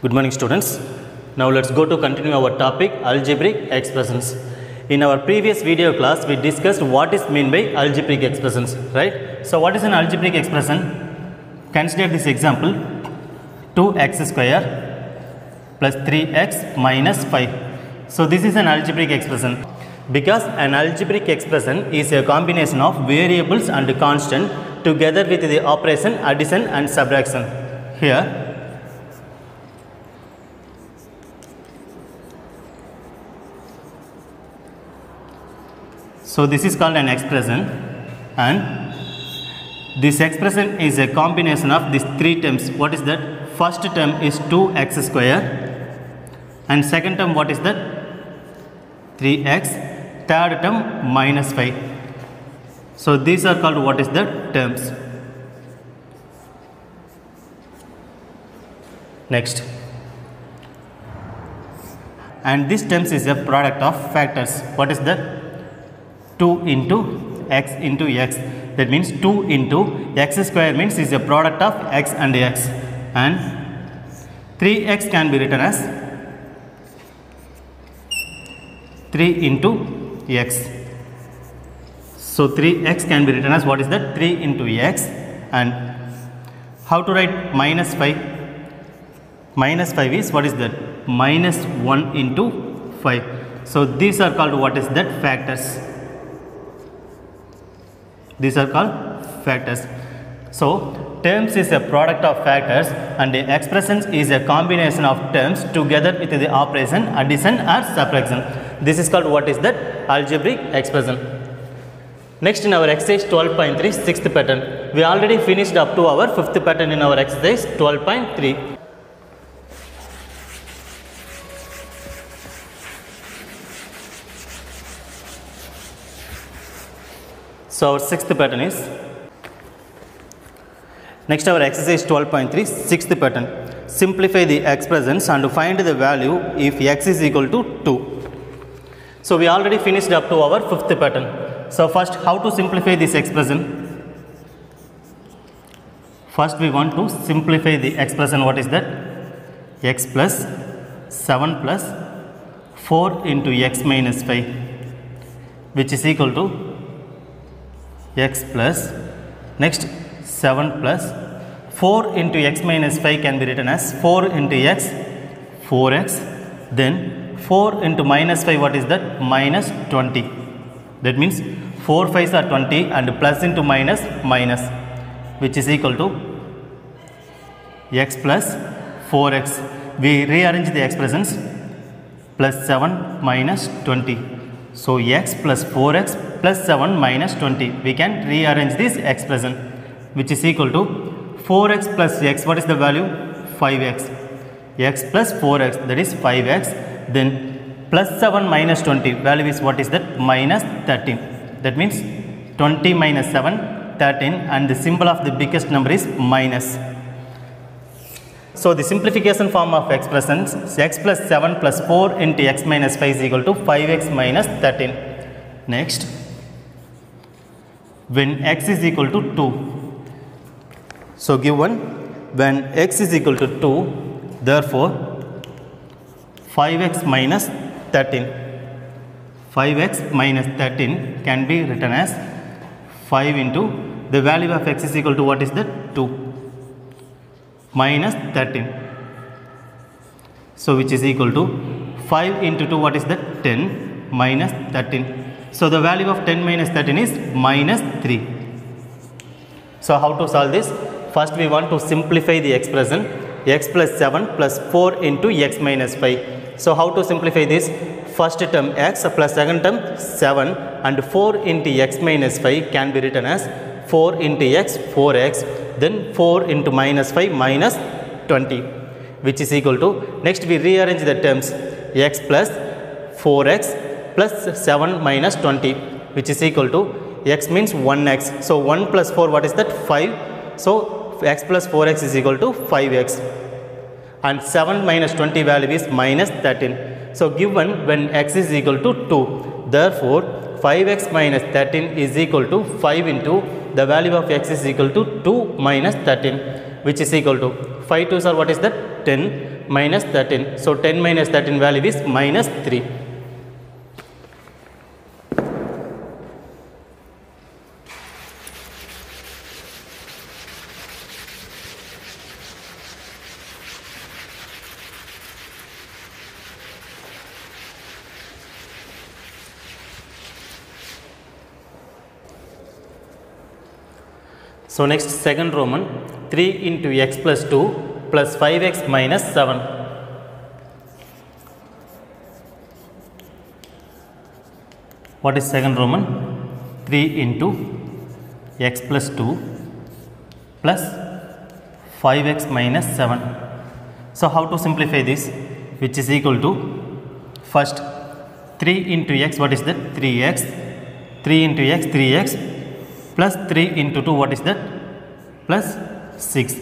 Good morning, students. Now let's go to continue our topic algebraic expressions. In our previous video class, we discussed what is meant by algebraic expressions, right? So what is an algebraic expression? Consider this example: 2x square plus 3x minus 5. So this is an algebraic expression because an algebraic expression is a combination of variables and constant together with the operation addition and subtraction. Here so this is called an expression, and this expression is a combination of these three terms. What is that? First term is 2x square, and second term what is that? 3x, third term minus 5. So these are called what is the terms. Next, and this terms is a product of factors. What is that? 2 into x into x. That means 2 into x square means is a product of x and x, and 3x can be written as 3 into x. So 3x can be written as what is that? 3 into x. And how to write minus 5? Minus 5 is what is that? Minus 1 into 5. So these are called what is that? Factors. These are called factors. So terms is a product of factors, and the expressions is a combination of terms together with the operation addition or subtraction. This is called what is that? Algebraic expression. Next, in our exercise 12.3, sixth pattern. We already finished up to our fifth pattern in our exercise 12.3. So our sixth pattern is, next our exercise 12.3, sixth pattern. Simplify the expressions and find the value if x is equal to 2. So we already finished up to our fifth pattern. So first, how to simplify this expression? First we want to simplify the expression. What is that? X plus 7 plus 4 into x minus 5, which is equal to x plus, next 7 plus 4 into x minus 5 can be written as 4 into x, 4x, then 4 into minus 5, what is that? Minus 20. That means 4 5s are 20, and plus into minus, minus, which is equal to x plus 4x. We rearrange the expressions: plus 7 minus 20. So x plus 4x plus 7 minus 20. We can rearrange this expression, which is equal to 4x plus x. What is the value? 5x. X plus 4x, that is 5x. Then plus 7 minus 20, value is what is that? Minus 13. That means 20 minus 7, 13, and the symbol of the biggest number is minus. So the simplification form of expressions, x plus 7 plus 4 into x minus 5 is equal to 5x minus 13. Next, when x is equal to 2. So given when x is equal to 2, therefore 5x minus 13. 5x minus 13 can be written as 5 into the value of x is equal to what is that? 2 minus 13. So which is equal to 5 into 2, what is that? 10 minus 13. So the value of 10 minus 13 is minus 3. So how to solve this? First we want to simplify the expression x plus 7 plus 4 into x minus 5. So how to simplify this? First term x plus second term 7, and 4 into x minus 5 can be written as 4 into x, 4x, then 4 into minus 5 minus 20, which is equal to, next we rearrange the terms, x plus 4x plus 7 minus 20, which is equal to, x means 1x. So 1 plus 4, what is that? 5. So x plus 4x is equal to 5x. And 7 minus 20 value is minus 13. So given when x is equal to 2, therefore 5x minus 13 is equal to 5 into the value of x is equal to 2 minus 13, which is equal to 5 2s are what is that? 10 minus 13. So 10 minus 13 value is minus 3. So next second Roman, 3 into x plus 2 plus 5x minus 7. What is second Roman? 3 into x plus 2 plus 5x minus 7. So how to simplify this? Which is equal to, first 3 into x, what is that? 3x. 3 into x, 3x. Plus 3 into 2, what is that? Plus 6.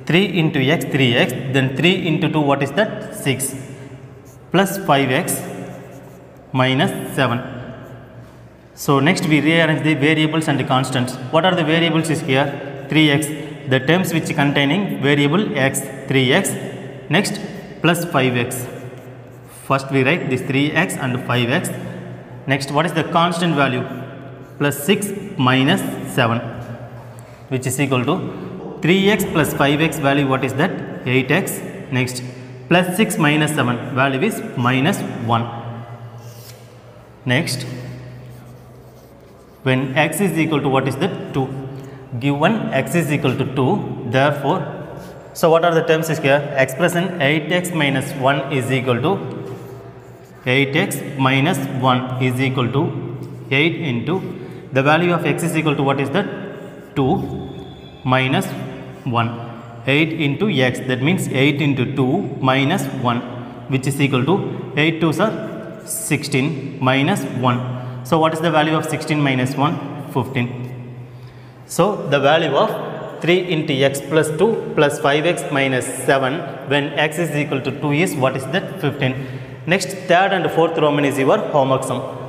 3 into x, 3x. Then 3 into 2, what is that? 6. Plus 5x minus 7. So next we rearrange the variables and the constants. What are the variables is here? 3x. The terms which containing variable x, 3x. Next plus 5x. First we write this 3x and 5x. Next what is the constant value? Plus 6 minus 7, which is equal to 3x plus 5x value, what is that? 8x. Next plus 6 minus 7 value is minus 1. Next, when x is equal to, what is that? 2. Given x is equal to 2, therefore, so what are the terms is here? Expression 8x minus 1 is equal to 8x minus 1 is equal to 8 into the value of x is equal to, what is that? 2 minus 1. 8 into x, that means 8 into 2 minus 1, which is equal to 8 2s are 16 minus 1. So what is the value of 16 minus 1? 15. So the value of 3 into x plus 2 plus 5x minus 7 when x is equal to 2 is, what is that? 15. Next, third and fourth Roman is your homework sum.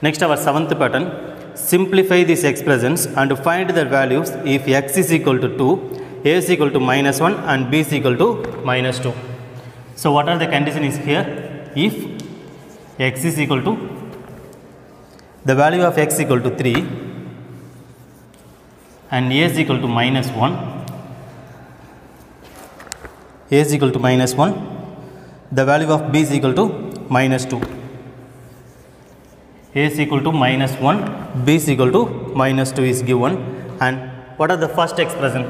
Next, our seventh pattern, simplify these expressions and find their values if x is equal to 2, a is equal to minus 1 and b is equal to minus 2. So what are the conditions here? If x is equal to, the value of x equal to 3 and a is equal to minus 1, a is equal to minus 1, the value of b is equal to minus 2. A is equal to minus 1, b is equal to minus 2 is given. And what are the first expression?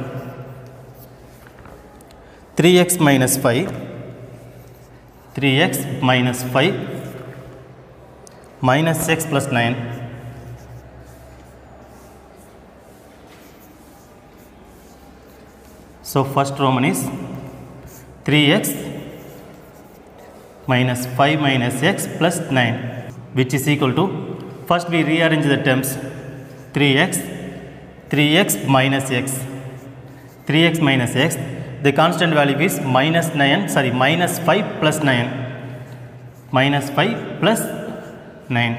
3x minus 5, 3x minus 5 minus x plus 9. So first Roman is 3x minus 5 minus x plus 9, which is equal to, first we rearrange the terms, 3x minus x, 3x minus x, the constant value is minus 5 plus 9, minus 5 plus 9,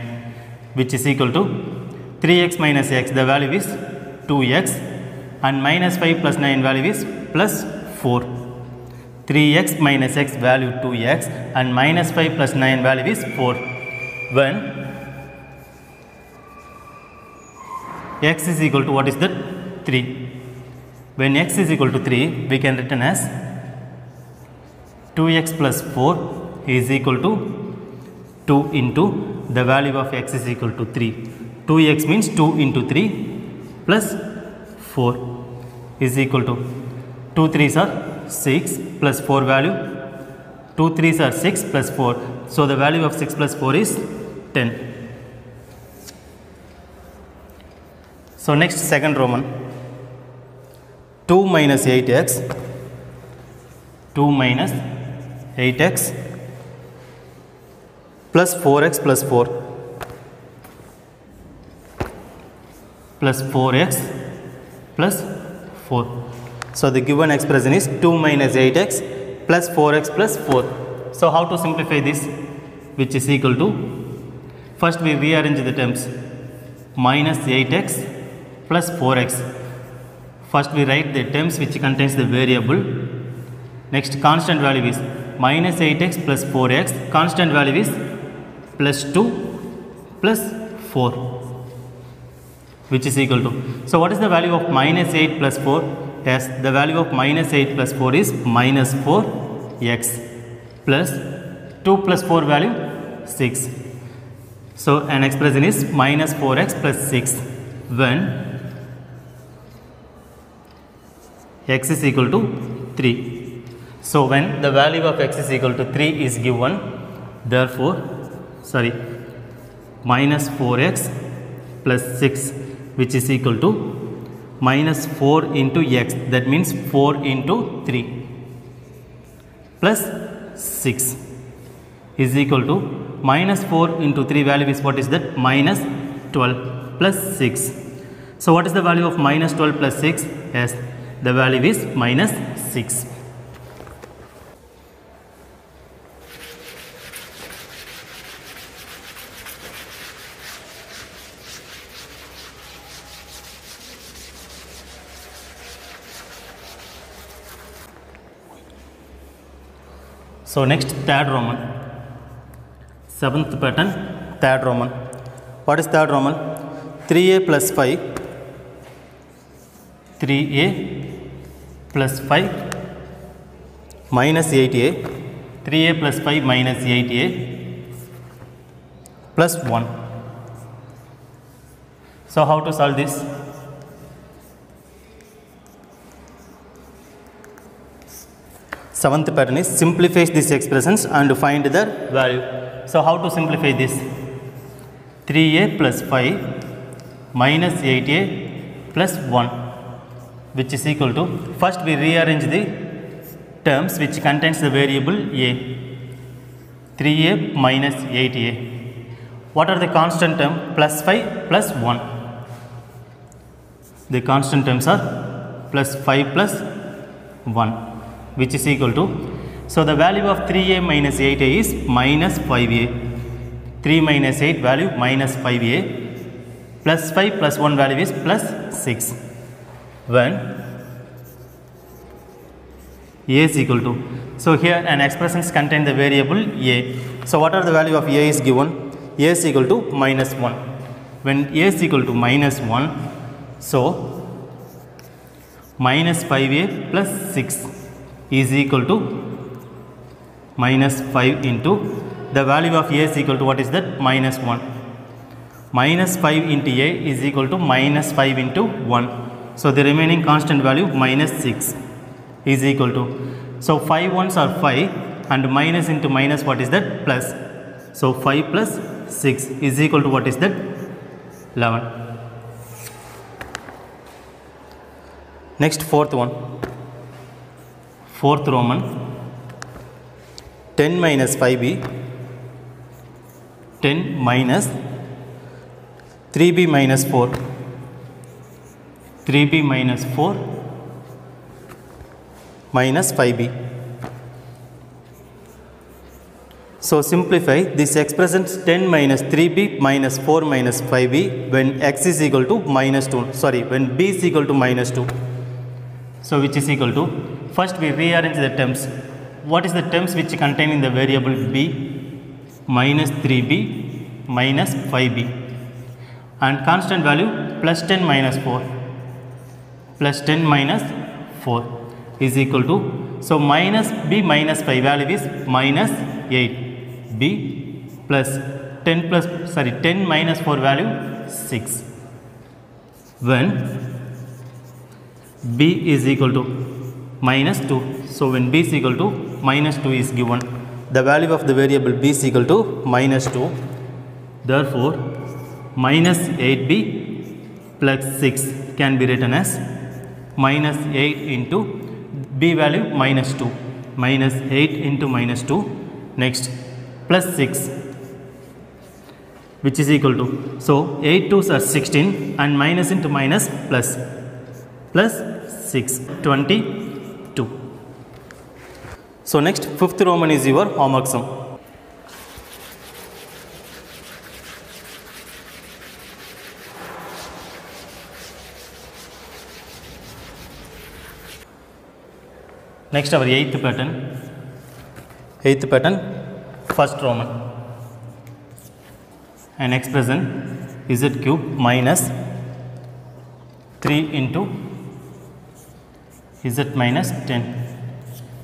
which is equal to 3x minus x, the value is 2x, and minus 5 plus 9 value is plus 4. 3x minus x value 2x and minus 5 plus 9 value is 4. When x is equal to, what is that? 3. When x is equal to 3, we can written as 2x plus 4 is equal to 2 into the value of x is equal to 3. 2x means 2 into 3 plus 4 is equal to 2 3s are 6 plus 4 value, 2 3s are 6 plus 4. So the value of 6 plus 4 is 10. So next second Roman, 2 minus 8x, 2 minus 8x plus 4x plus 4 plus 4x plus 4. So the given expression is 2 minus 8x plus 4x plus 4. So how to simplify this? Which is equal to First we rearrange the terms. Minus 8x plus 4x. First we write the terms which contains the variable. Next constant value is minus 8x plus 4x. Constant value is plus 2 plus 4, which is equal to. So what is the value of minus 8 plus 4? Yes, the value of minus 8 plus 4 is minus 4x plus 2 plus 4 value 6. So an expression is minus 4x plus 6 when x is equal to 3. So when the value of x is equal to 3 is given, therefore minus 4x plus 6, which is equal to minus 4 into x, that means 4 into 3 plus 6 is equal to minus 4 into 3 value is what is that? Minus 12 plus 6. So what is the value of minus 12 plus 6? Yes, the value is minus 6. So next, third Roman. 7th pattern, third Roman. What is third Roman? 3a plus 5, 3a plus 5 minus 8a, 3a plus 5 minus 8a plus 1. So how to solve this? Seventh pattern is simplifies these expressions and find their value. So how to simplify this? 3a plus 5 minus 8a plus 1, which is equal to, first we rearrange the terms which contains the variable a. 3a minus 8a. What are the constant term? Plus 5 plus 1. The constant terms are plus 5 plus 1, which is equal to, so the value of 3a minus 8a is minus 5a. 3 minus 8 value minus 5a plus 5 plus 1 value is plus 6. When a is equal to, so here an expressions contain the variable a. So what are the value of a is given? A is equal to minus 1. When a is equal to minus 1, so minus 5a plus 6 is equal to minus 5 into the value of a is equal to what is that? Minus 1. Minus 5 into a is equal to minus 5 into 1. So the remaining constant value minus 6 is equal to, so 5 ones are 5 and minus into minus what is that? Plus. So 5 plus 6 is equal to what is that? 11. Next, fourth one. Fourth Roman, 10 minus 5b, 10 minus 3b minus 4, 3b minus 4 minus 5b. So simplify this expression 10 minus 3b minus 4 minus 5b when x is equal to minus 2, when b is equal to minus 2. So which is equal to, first we rearrange the terms. What is the terms which contain in the variable b? Minus 3b minus 5b and constant value plus 10 minus 4 plus 10 minus 4 is equal to, so minus b minus 5 value is minus 8b plus 10 minus 4 value 6 when b is equal to minus 2. So when b is equal to minus 2 is given, the value of the variable b is equal to minus 2. Therefore minus 8b plus 6 can be written as minus 8 into b value minus 2, minus 8 into minus 2, next plus 6, which is equal to, so 8 2s are 16 and minus into minus plus 6, 22. So next, fifth Roman is your homework sum. Next our eighth pattern. Eighth pattern, first Roman. An expression z cube minus 3 into z minus 10.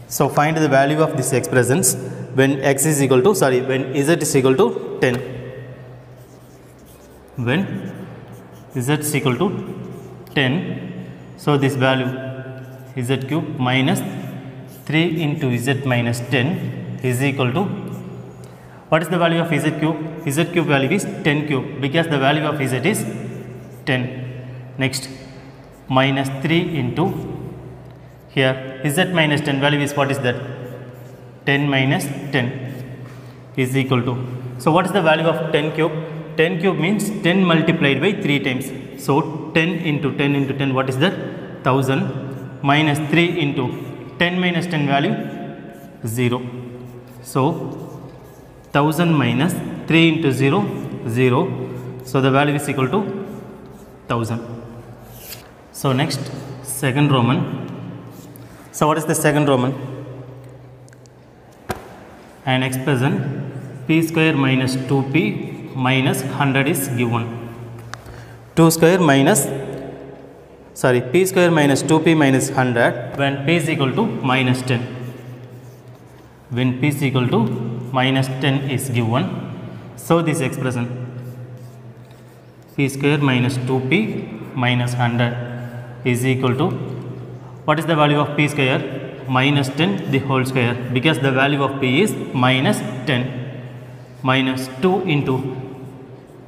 So find the value of these expressions when x is equal to, when z is equal to 10. When z is equal to 10, so this value z cube minus 3 into z minus 10 is equal to, what is the value of z cube? Z cube value is 10 cube because the value of z is 10. Next, minus 3 into, here z minus 10 value is, what is that? 10 minus 10 is equal to, so what is the value of 10 cube? 10 cube means 10 multiplied by 3 times. So 10 into 10 into 10, what is that? 1000 minus 3 into 10 minus 10 value 0. So 1000 minus 3 into 0, 0. So the value is equal to 1000. So next, second Roman. So what is the second Roman? An expression p square minus 2p minus 100 is given. 2 square minus, p square minus 2p minus 100 when p is equal to minus 10. When p is equal to minus 10 is given. So this expression p square minus 2p minus 100 is equal to, what is the value of p square? Minus 10 the whole square, because the value of p is minus 10, minus 2 into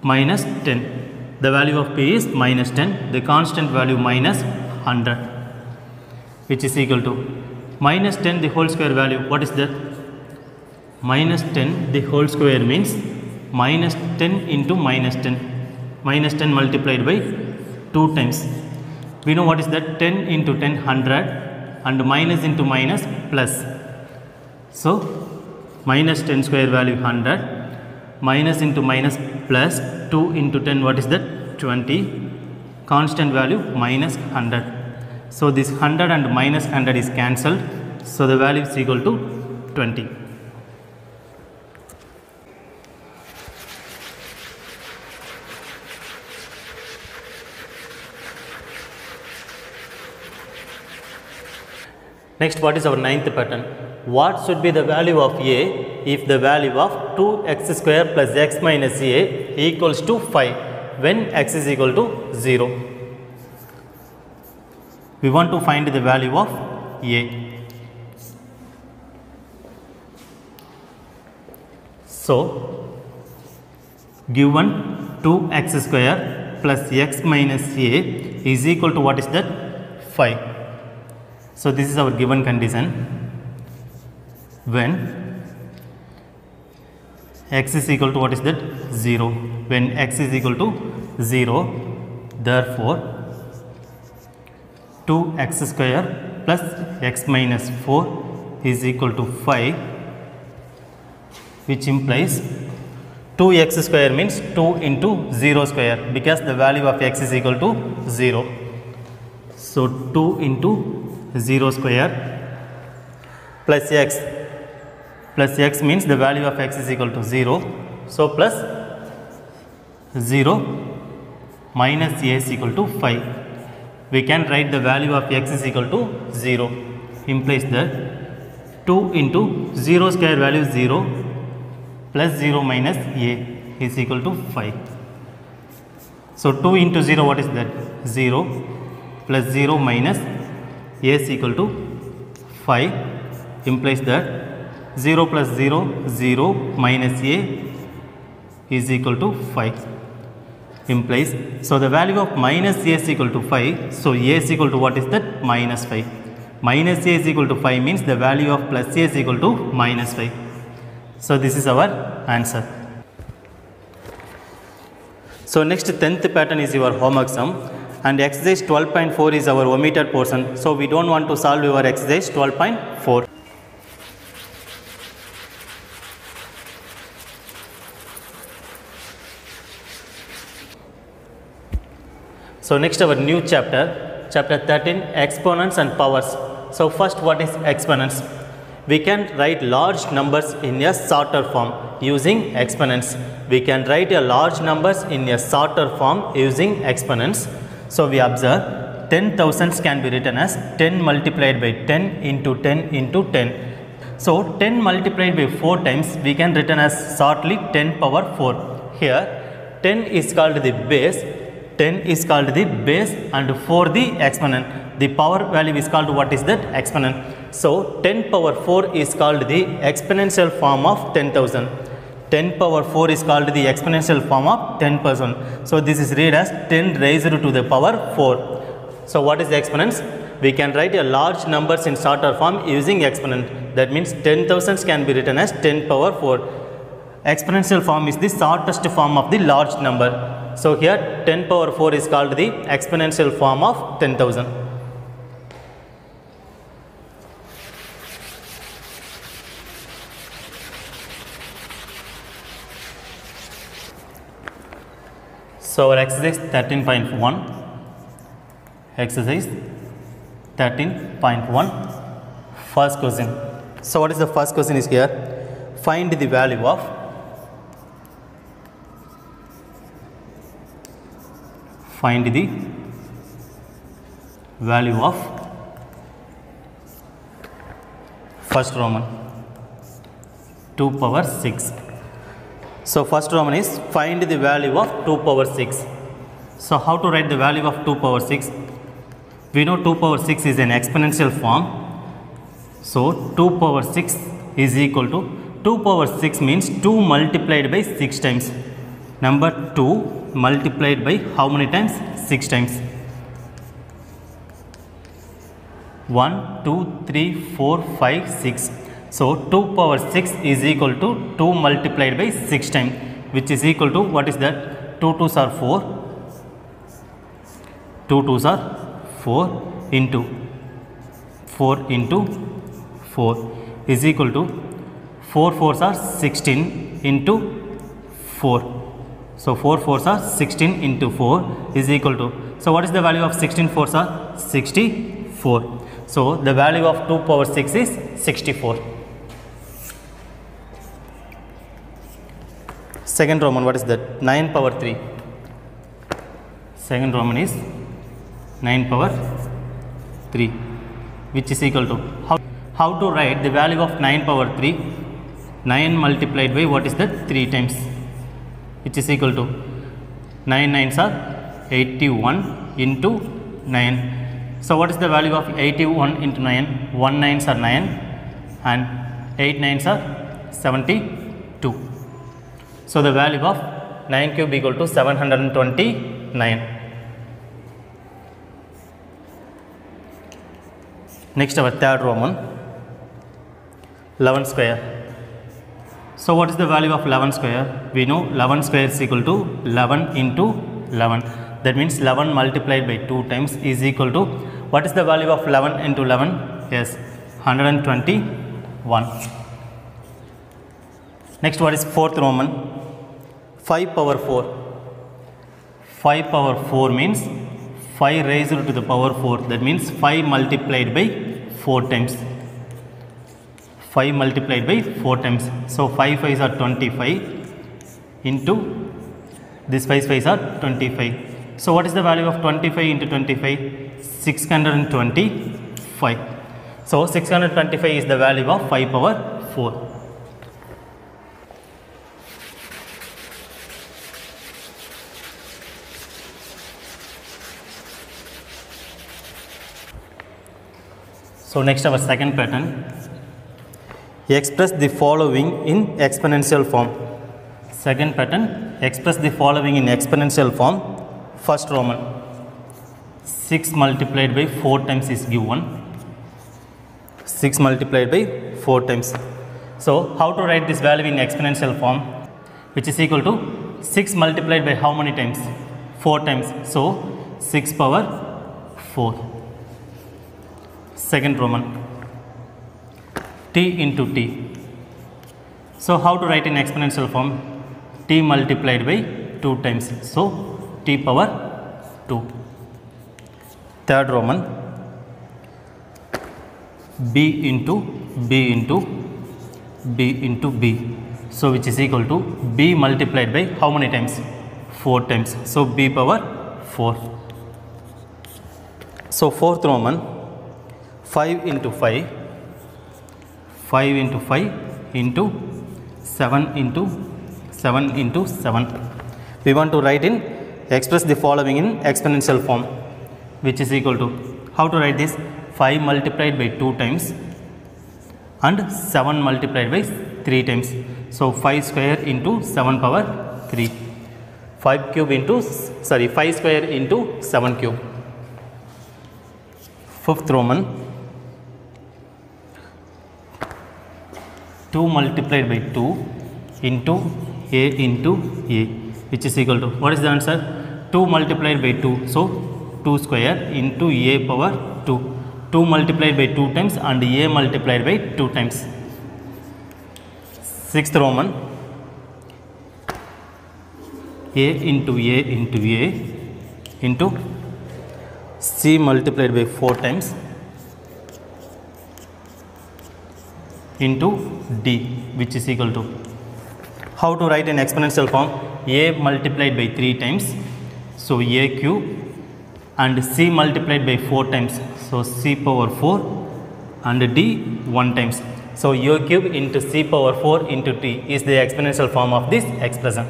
minus 10. The value of p is minus 10, the constant value minus 100, which is equal to minus 10 the whole square value. What is that? Minus 10 the whole square means minus 10 into minus 10. Minus 10 multiplied by 2 times. We know what is that? 10 into 10, 100, and minus into minus plus. So minus 10 square value 100, minus into minus plus 2 into 10, what is that? 20, constant value minus 100. So this 100 and minus 100 is cancelled, so the value is equal to 20. Next, what is our ninth pattern? What should be the value of a if the value of 2x square plus x minus a equals to 5 when x is equal to 0? We want to find the value of a. So, given 2x square plus x minus a is equal to, what is that? 5. So this is our given condition. When x is equal to, what is that? 0. When x is equal to 0, therefore 2x square plus x minus 4 is equal to 5, which implies 2x square means 2 into 0 square, because the value of x is equal to 0. So 2 into 0 square plus x means the value of x is equal to 0. So plus 0 minus a is equal to 5. We can write the value of x is equal to 0, implies that 2 into 0 square value 0 plus 0 minus a is equal to 5. So 2 into 0, what is that? 0 plus 0 minus a is equal to 5, implies that 0 plus 0, 0 minus a is equal to 5, implies, so the value of minus a is equal to 5, so a is equal to, what is that? Minus 5. Minus a is equal to 5 means the value of plus a is equal to minus 5. So this is our answer. So next 10th pattern is your homework sum. And exercise 12.4 is our omitted portion. So we don't want to solve your exercise 12.4. So next our new chapter, chapter 13, exponents and powers. So first, what is exponents? We can write large numbers in a shorter form using exponents. We can write a large numbers in a shorter form using exponents. So we observe 10,000s can be written as 10 multiplied by 10 into 10 into 10. So 10 multiplied by 4 times we can written as shortly 10 power 4. Here 10 is called the base, 10 is called the base and 4 the exponent. The power value is called what is that? Exponent. So 10 power 4 is called the exponential form of 10,000. 10 power 4 is called the exponential form of 10%. So this is read as 10 raised to the power 4. So what is the exponents? We can write a large numbers in shorter form using exponent. That means 10,000s can be written as 10 power 4. Exponential form is the shortest form of the large number. So here 10 power 4 is called the exponential form of 10,000. So our exercise 13.1, exercise 13.1, first question. So what is the first question is here? Find the value of first Roman 2 power 6. So first Roman is find the value of 2 power 6. So how to write the value of 2 power 6? We know 2 power 6 is an exponential form. So 2 power 6 is equal to 2 power 6 means 2 multiplied by 6 times. Number 2 multiplied by how many times? 6 times. 1, 2, 3, 4, 5, 6. So 2 power 6 is equal to 2 multiplied by 6 times, which is equal to what is that? 2 2s are 4. 2 2s are 4 into 4 into 4 is equal to 4 4s are 16 into 4. So 4 4s are 16 into 4 is equal to, so what is the value of 16 4s are? 64. So the value of 2 power 6 is 64. Second Roman, what is that? 9 power 3. Second Roman is 9 power 3, which is equal to, how to write the value of 9 power 3? 9 multiplied by what is that? 3 times, which is equal to 9 9s are 81 into 9. So what is the value of 81 into 9? 1 9s are 9 and 8 9s are 72. So the value of 9 cube equal to 729. Next our third Roman, 11 square. So what is the value of 11 square? We know 11 square is equal to 11 into 11. That means 11 multiplied by 2 times is equal to, what is the value of 11 into 11? Yes, 121. Next, what is fourth Roman? 5 power 4. 5 power 4 means 5 raised to the power 4. That means 5 multiplied by 4 times. 5 multiplied by 4 times. So 5 5s are 25 into this 5 5s are 25. So what is the value of 25 into 25? 625. So 625 is the value of 5 power 4. So next our second pattern, express the following in exponential form. Second pattern, express the following in exponential form. First Roman, 6 multiplied by 4 times is given. 6 multiplied by 4 times. So how to write this value in exponential form? Which is equal to 6 multiplied by how many times? 4 times. So 6 power 4. Second Roman, t into t. So how to write in exponential form? T multiplied by 2 times. So t power 2. Third Roman, b into b into b into b. So which is equal to b multiplied by how many times? 4 times. So b power 4. So fourth Roman, 5 into 5, 5 into 5 into 7 into 7 into 7. We want to write in, express the following in exponential form, which is equal to, how to write this? 5 multiplied by 2 times and 7 multiplied by 3 times. So 5 square into 7 power 3. 5 cube into, 5 square into 7 cube. Fifth Roman, 2 multiplied by 2 into a into a, which is equal to, what is the answer? 2 multiplied by 2, so 2 square into a power 2. 2 multiplied by 2 times and a multiplied by 2 times. Sixth Roman, a into a into a into c multiplied by 4 times into d, which is equal to, how to write in exponential form? A multiplied by 3 times, so a cube, and c multiplied by 4 times, so c power 4, and d 1 times. So a cube into c power 4 into t is the exponential form of this expression.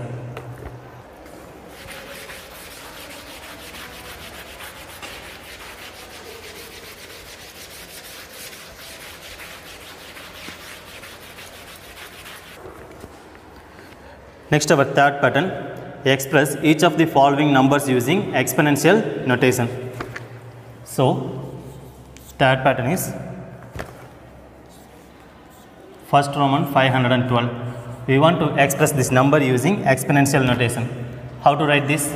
Next, our third pattern, express each of the following numbers using exponential notation. So third pattern is, first Roman 512. We want to express this number using exponential notation. How to write this?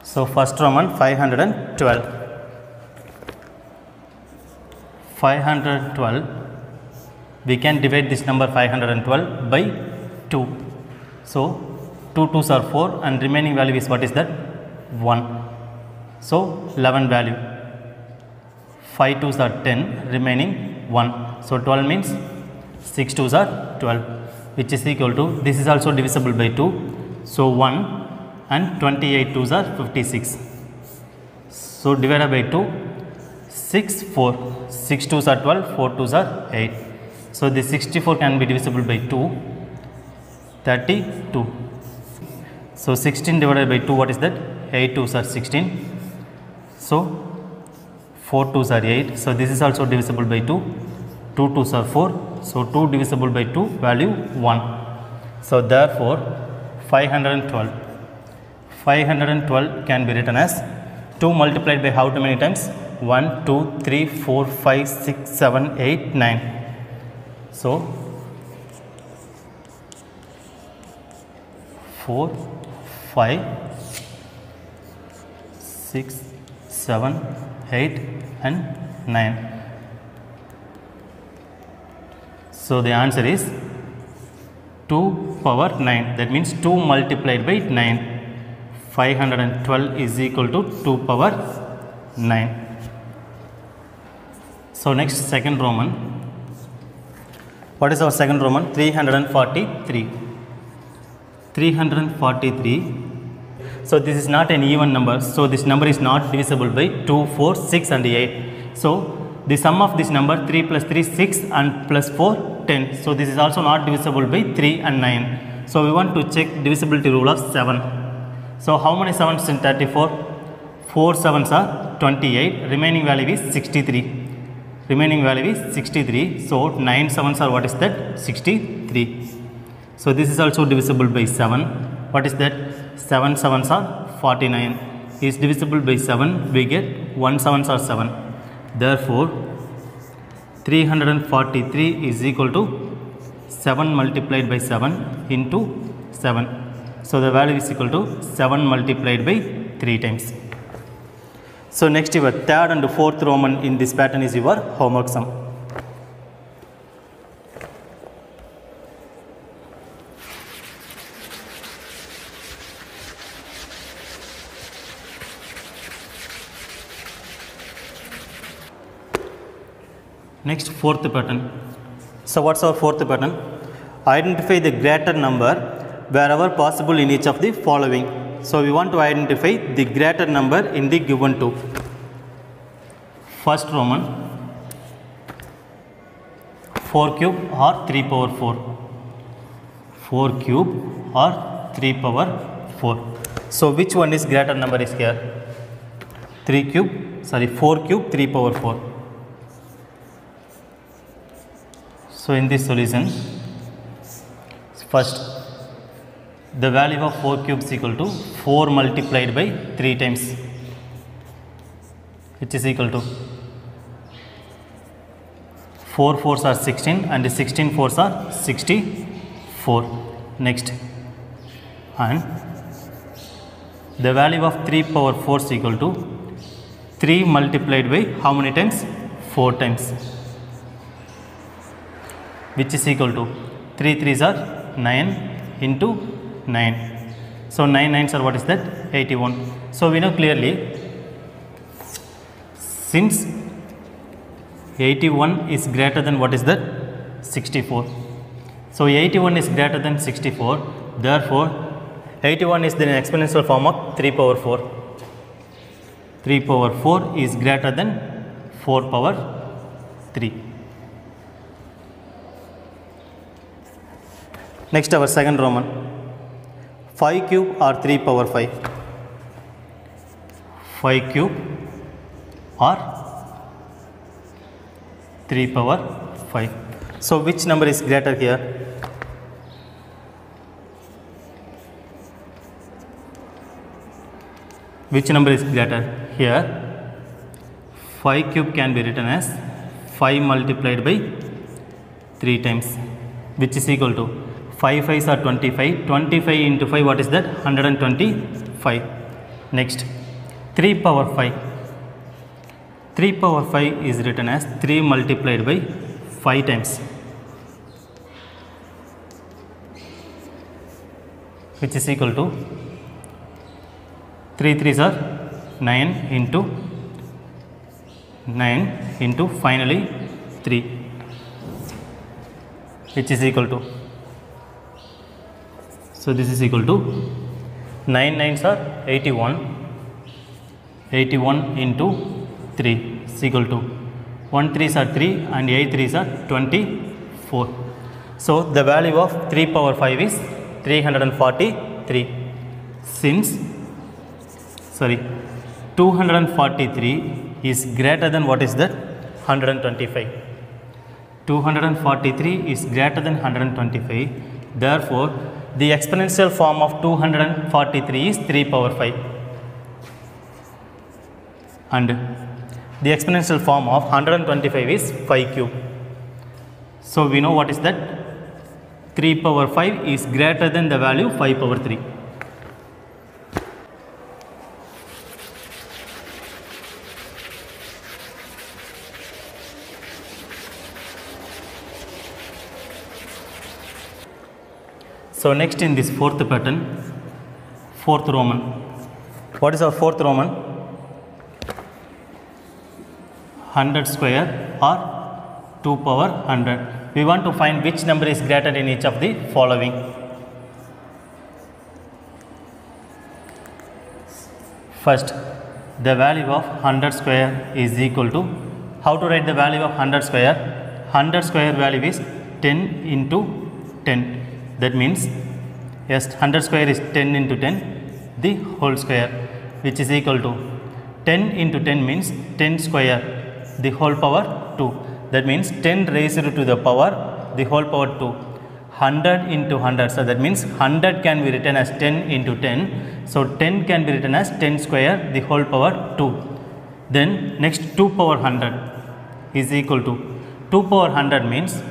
So first Roman 512. 512. We can divide this number 512 by 2. So 2 2s are 4 and remaining value is, what is that? 1. So 11 value. 5 2s are 10, remaining 1. So 12 means 6 2s are 12, which is equal to, this is also divisible by 2. So 1 and 28 2s are 56. So divided by 2, 6 4. 6 2s are 12, 4 2s are 8. So the 64 can be divisible by 2, 32. So 16 divided by 2, what is that? 8 2s are 16. So 4 2s are 8. So this is also divisible by 2. 2 2s are 4. So 2 divisible by 2, value 1. So therefore 512. 512 can be written as 2 multiplied by how many times? 1, 2, 3, 4, 5, 6, 7, 8, 9. So 4, 5, 6, 7, 8 and 9. So the answer is 2 power 9. That means 2 multiplied by 9. 512 is equal to 2 power 9. So next, second Roman. What is our second Roman? 343. 343. So this is not an even number. So this number is not divisible by 2, 4, 6 and 8. So the sum of this number 3 plus 3, 6 and plus 4, 10. So this is also not divisible by 3 and 9. So we want to check divisibility rule of 7. So how many 7s in 34? 4 7s are 28. Remaining value is 63. Remaining value is 63. So 9 7s are, what is that? 63. So this is also divisible by 7. What is that? 7 7s are 49. Is divisible by 7. We get 1 7s are 7. Therefore 343 is equal to 7 multiplied by 7 into 7. So the value is equal to 7 multiplied by 3 times. So next, your third and fourth Roman in this pattern is your homework sum. Next, fourth pattern. So what's our fourth pattern? Identify the greater number wherever possible in each of the following. So we want to identify the greater number in the given two. First Roman, 4 cube or 3 power 4. 4 cube or 3 power 4. So which one is greater number is here? 4 cube 3 power 4. So in this solution, first the value of 4 cube is equal to 4 multiplied by 3 times, which is equal to 4 fours are 16 and 16 fours are 64. Next, and the value of 3 power 4 is equal to 3 multiplied by how many times? 4 times, which is equal to 3 3s are 9 into 9. So 9 9s are what is that? 81. So we know clearly, since 81 is greater than what is that? 64. So 81 is greater than 64. Therefore, 81 is the exponential form of 3 power 4. 3 power 4 is greater than 4 power 3. Next, our second Roman, 5 cube or 3 power 5. 5 cube or 3 power 5. So which number is greater here? Which number is greater? Here 5 cube can be written as 5 multiplied by 3 times, which is equal to 5 5s are 25. 25 into 5, what is that? 125. Next, 3 power 5. 3 power 5 is written as 3 multiplied by 5 times, which is equal to 3 3s are 9 into finally 3, which is equal to, so this is equal to 9 9s are 81. 81 into 3 is equal to 1 3s are 3 and 8 3s are 24. So the value of 3 power 5 is 343. Since 243 is greater than what is that? 125. 243 is greater than 125. Therefore, the exponential form of 243 is 3 power 5. And the exponential form of 125 is 5 cube. So we know what is that? 3 power 5 is greater than the value 5 power 3. So next, in this fourth pattern, fourth Roman. What is our fourth Roman? 100 square or 2 power 100. We want to find which number is greater in each of the following. First, the value of 100 square is equal to, how to write the value of 100 square? 100 square value is 10 into 10. That means, yes, 100 square is 10 into 10, the whole square, which is equal to 10 into 10 means 10 square, the whole power 2. That means 10 raised to the power, the whole power 2. 100 into 100, so that means 100 can be written as 10 into 10. So 10 can be written as 10 square, the whole power 2. Then next, 2 power 100 is equal to, 2 power 100 means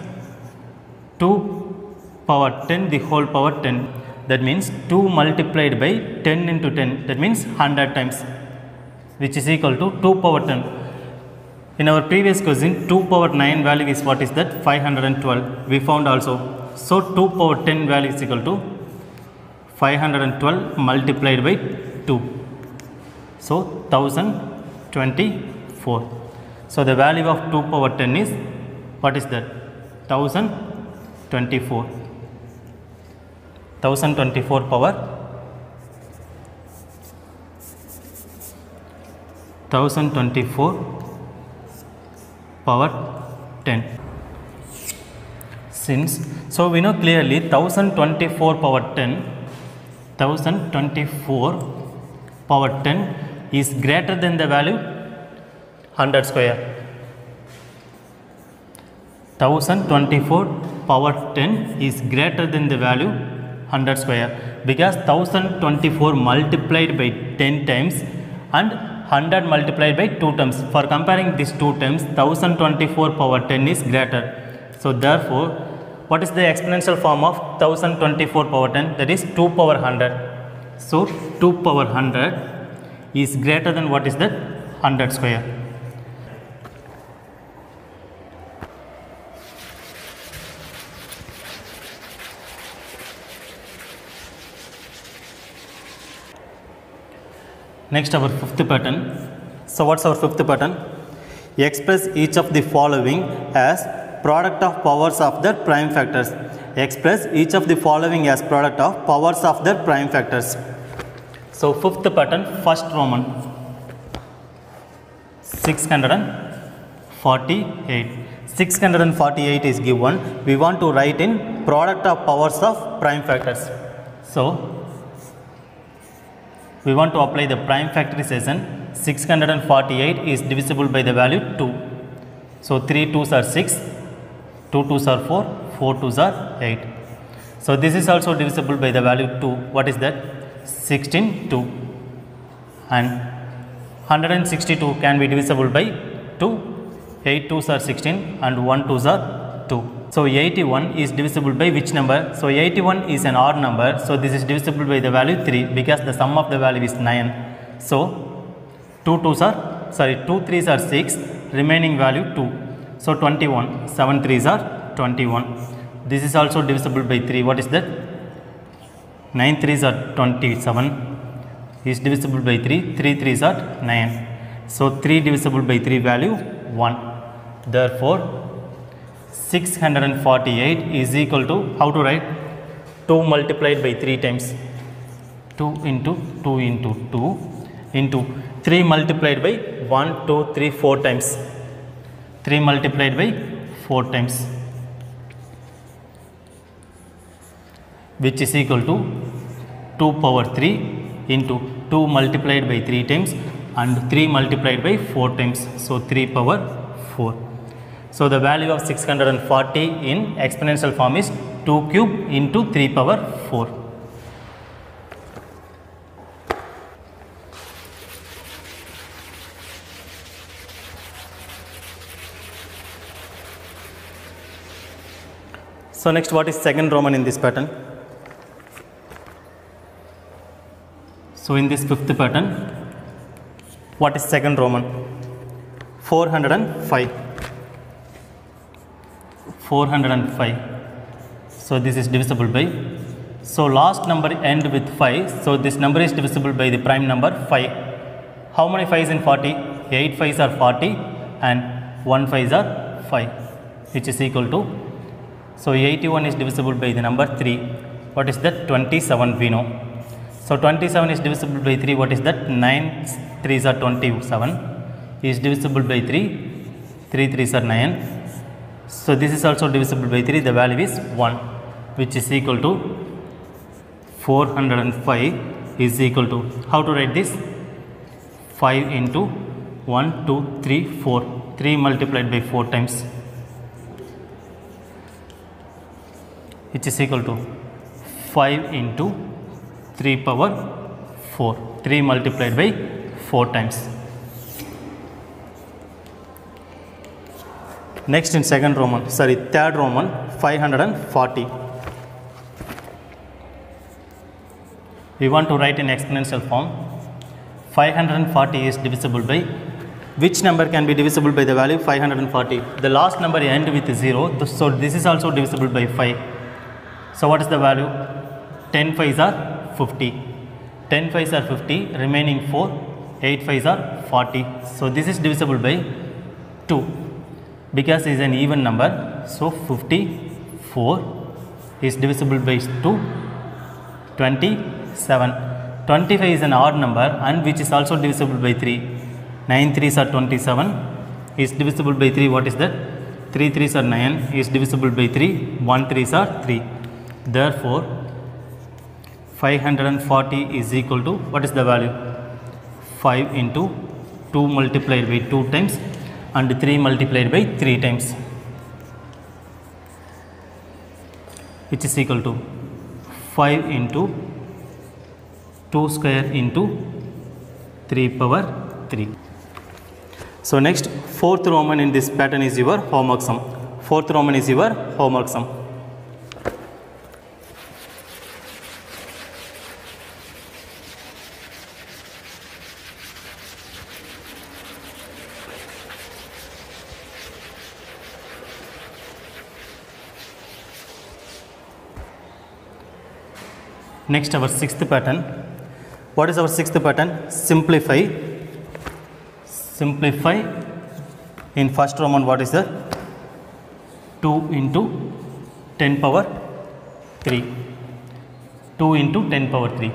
2 power 10, the whole power 10. That means 2 multiplied by 10 into 10, that means 100 times, which is equal to 2 power 10. In our previous question, 2 power 9 value is what is that? 512. We found also. So 2 power 10 value is equal to 512 multiplied by 2. So 1024. So the value of 2 power 10 is What is that? 1024. 1024 power 1024 power 10. Since, so we know clearly 1024 power 10, 1024 power 10 is greater than the value 100 square. 1024 power 10 is greater than the value 100 square, because 1024 multiplied by 10 times and 100 multiplied by 2 times. For comparing these two terms, 1024 power 10 is greater. So therefore, what is the exponential form of 1024 power 10? That is 2 power 100. So 2 power 100 is greater than what is that? 100 square. Next, our fifth pattern. So what's our fifth pattern? Express each of the following as product of powers of their prime factors. Express each of the following as product of powers of their prime factors. So fifth pattern, first Roman, 648. 648 is given. We want to write in product of powers of prime factors. So we want to apply the prime factorization. 648 is divisible by the value 2. So 3 2s are 6, 2 2s are 4, 4 2s are 8. So this is also divisible by the value 2. What is that? 16 2. And 162 can be divisible by 2. 8 2s are 16 and 1 2s are 2. So 81 is divisible by which number? So 81 is an odd number. So this is divisible by the value 3, because the sum of the value is 9. So 2 3s are 6, remaining value 2. So 21, 7 3s are 21. This is also divisible by 3. What is that? 9 3s are 27 is divisible by 3. 3 3s are 9. So 3 divisible by 3 value 1. Therefore 648 is equal to, how to write? 2 multiplied by 3 times. 2 into 2 into 2 into 3 multiplied by 1, 2, 3, 4 times. 3 multiplied by 4 times, which is equal to 2 power 3 into 2 multiplied by 3 times and 3 multiplied by 4 times. So 3 power 4. So the value of 640 in exponential form is 2 cube into 3 power 4. So next, what is second Roman in this pattern? So in this fifth pattern, what is second Roman? 405. 405. So this is divisible by, so last number end with 5. So this number is divisible by the prime number 5. How many 5s in 40? 8 5s are 40 and 1 5s are 5, which is equal to, so 81 is divisible by the number 3. What is that? 27 we know. So 27 is divisible by 3. What is that? 9 3s are 27 is divisible by 3. 3 3s are 9. So this is also divisible by 3. The value is 1, which is equal to 405 is equal to, how to write this? 5 into 1 2 3 4. 3 multiplied by 4 times, which is equal to 5 into 3 power 4. 3 multiplied by 4 times. Next in third Roman, 540. We want to write in exponential form. 540 is divisible by, which number can be divisible by the value 540? The last number end with 0. So this is also divisible by 5. So what is the value? 10 5s are 50. 10 5s are 50, remaining 4. 8 5s are 40. So this is divisible by 2. because it is an even number, so 54 is divisible by 2, 27. 25 is an odd number and which is also divisible by 3. 9 3s are 27 is divisible by 3. What is that? 3 3s are 9 is divisible by 3. 1 3s are 3. Therefore, 540 is equal to, what is the value? 5 into 2 multiplied by 2 times and 3 multiplied by 3 times, which is equal to 5 into 2 square into 3 power 3. So next, fourth Roman in this pattern is your homework sum. Fourth Roman is your homework sum. Next, our sixth pattern. What is our sixth pattern? Simplify. Simplify. In first Roman, what is that? 2 into 10 power 3. 2 into 10 power 3,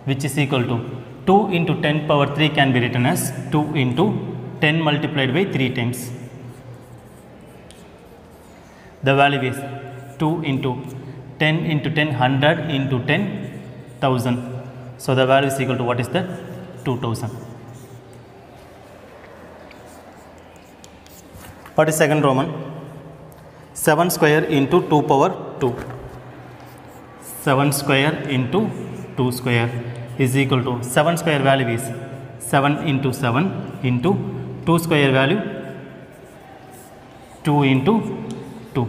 which is equal to 2 into 10 power 3 can be written as 2 into 10 multiplied by 3 times. The value is 2 into 10 into 10, 100 into 10, 1000. So the value is equal to, what is that? 2000. What is second Roman? 7 square into 2 power 2. 7 square into 2 square is equal to, 7 square value is 7 into 7 into 2 square value 2 into 2.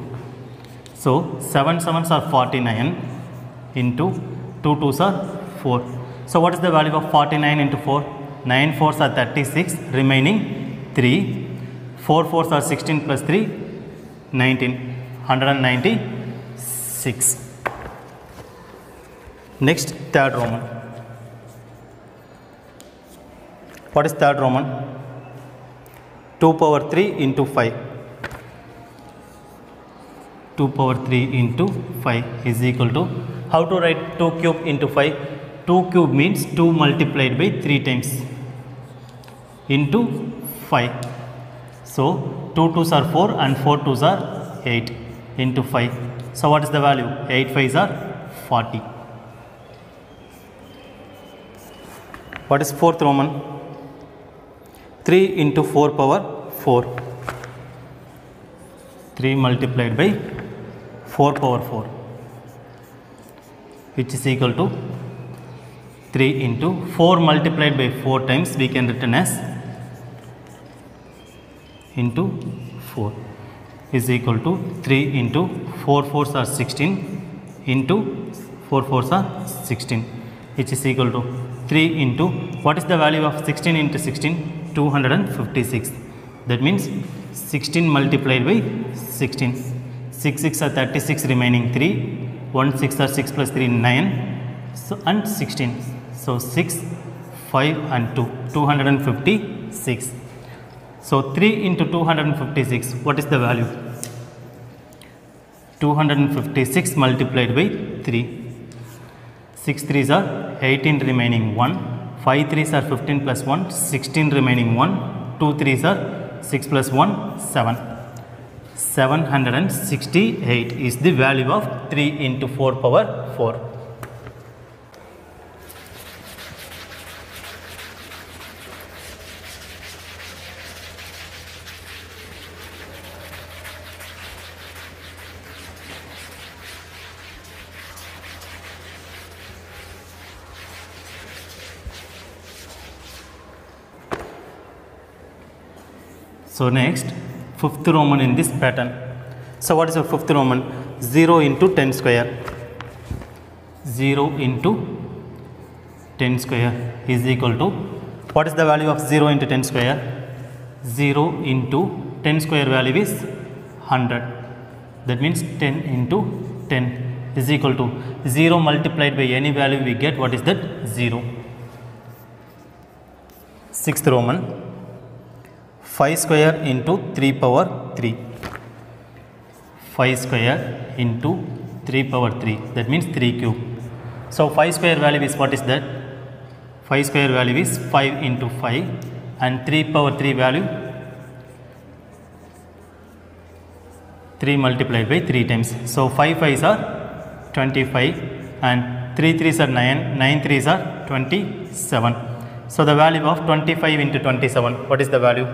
So 7 7s are 49 into 2 2s are 4. So what is the value of 49 into 4? 9 4s are 36, remaining 3. 4 4s are 16 plus 3, 19, 196. Next, third Roman. What is third Roman? 2 power 3 into 5. 2 power 3 into 5 is equal to, how to write 2 cube into 5? 2 cube means 2 multiplied by 3 times into 5. So 2 2s are 4 and 4 2s are 8 into 5. So what is the value? 8 5s are 40. What is fourth Roman? 3 into 4 power 4. 3 multiplied by 4 power 4, which is equal to 3 into 4 multiplied by 4 times we can written as into 4 is equal to 3 into 4 4s are 16 into 4 4s are 16, which is equal to 3 into, what is the value of 16 into 16? 256. That means 16 multiplied by 16. 6 6 are 36, remaining 3. 1 6 are 6 plus 3, 9. So and 16. So 6, 5 and 2, 256. So 3 into 256, what is the value? 256 multiplied by 3. 6 3s are 18, remaining 1. 5 3s are 15 plus 1, 16 remaining 1. 2 3s are 6 plus 1, 7. 768 is the value of 3 into 4 power 4. So next, fifth Roman in this pattern. So what is the fifth Roman? 0 into 10 square. 0 into 10 square is equal to, what is the value of 0 into 10 square? 0 into 10 square value is 100. That means 10 into 10 is equal to 0 multiplied by any value we get, what is that? 0. Sixth Roman. 5 square into 3 power 3. 5 square into 3 power 3, that means 3 cube. So 5 square value is, what is that? 5 square value is 5 into 5, and 3 power 3 value 3 multiplied by 3 times. So 5 5s are 25 and 3 3s are 9, 9 3s are 27. So the value of 25 into 27, what is the value?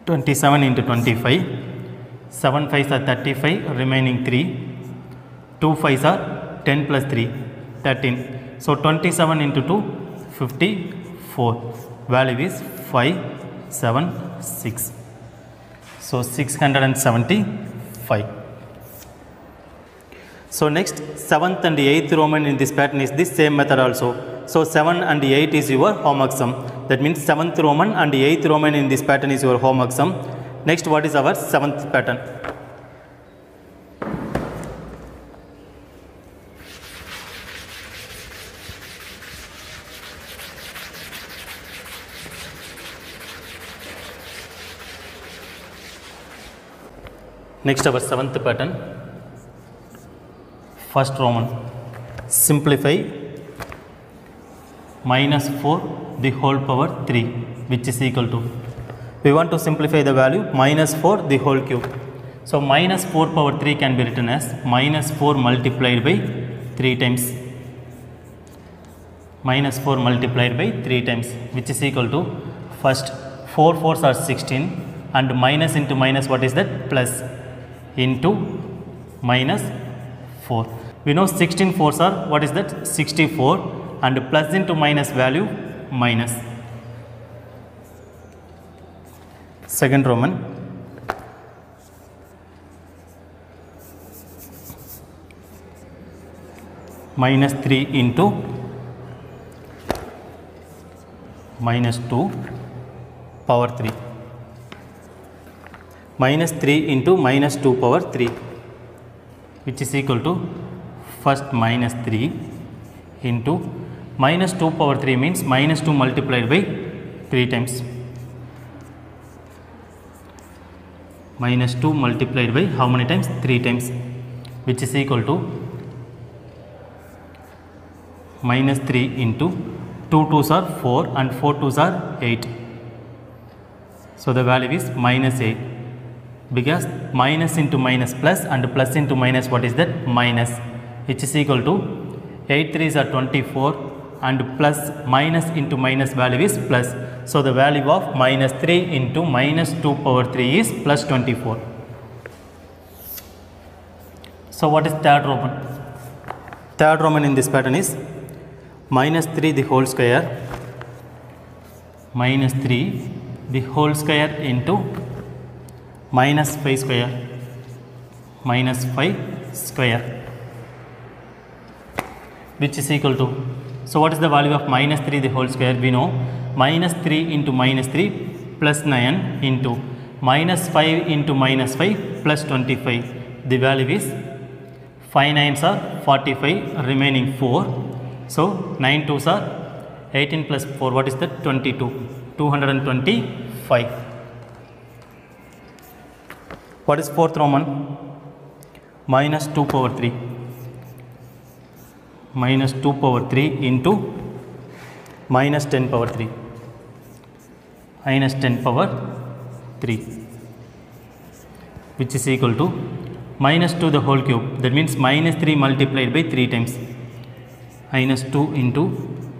27 into 25, 7 5s are 35, remaining 3, 2 5s are 10 plus 3, 13. So 27 into 2, 54. Value is 576. So 675. So next, 7th and 8th Roman in this pattern is the same method also. So 7 and 8 is your homework sum. That means 7th Roman and 8th Roman in this pattern is your homework sum. Next, what is our 7th pattern? Next, our 7th pattern. First Roman, simplify minus 4 the whole power 3, which is equal to, we want to simplify the value minus 4 the whole cube. So minus 4 power 3 can be written as minus 4 multiplied by 3 times. Minus 4 multiplied by 3 times, which is equal to, first 4 4s are 16, and minus into minus, what is that? Plus into minus 4. We know 16 4s are, what is that? 64, and plus into minus value minus. Second Roman, minus 3 into minus 2 power 3. Minus 3 into minus 2 power 3, which is equal to, first minus 3 into minus 2 power 3 means minus 2 multiplied by 3 times. Minus 2 multiplied by how many times? 3 times, which is equal to minus 3 into 2 2s are 4 and 4 2s are 8. So the value is minus 8, because minus into minus plus and plus into minus, what is that? Minus, which is equal to 8 3s are 24, and plus minus into minus value is plus. So the value of minus 3 into minus 2 power 3 is plus 24. So what is third Roman? Third Roman in this pattern is minus 3 the whole square, minus 3 the whole square into minus 5 square, minus 5 square, which is equal to, so what is the value of minus 3 the whole square? We know minus 3 into minus 3 plus 9 into minus 5 into minus 5 plus 25. The value is 5 9s are 45, remaining 4. So 9 2s are 18 plus 4, what is that? 22. 225. What is fourth Roman? Minus 2 power 3. Minus 2 power 3 into minus 10 power 3. Minus 10 power 3, which is equal to minus 2 the whole cube. That means minus 3 multiplied by 3 times. Minus 2 into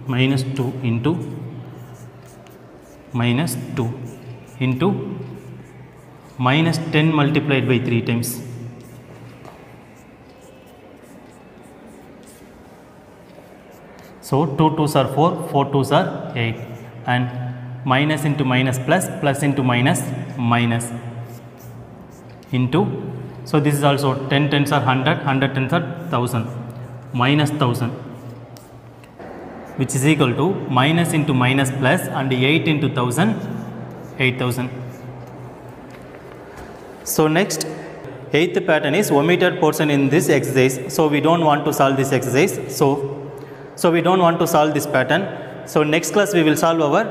minus 2 into minus 2 into minus 10 multiplied by 3 times. So 2 2s are 4, 4 2s are 8, and minus into minus plus, plus into minus minus into, so this is also 10 10s are 100, 100 10s are 1000, minus 1000, which is equal to minus into minus plus and 8 into 1000, 8000. So next, 8th pattern is omitted portion in this exercise. So we don't want to solve this exercise. So we don't want to solve this pattern. So next class we will solve our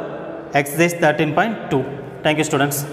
exercise 13.2. Thank you, students.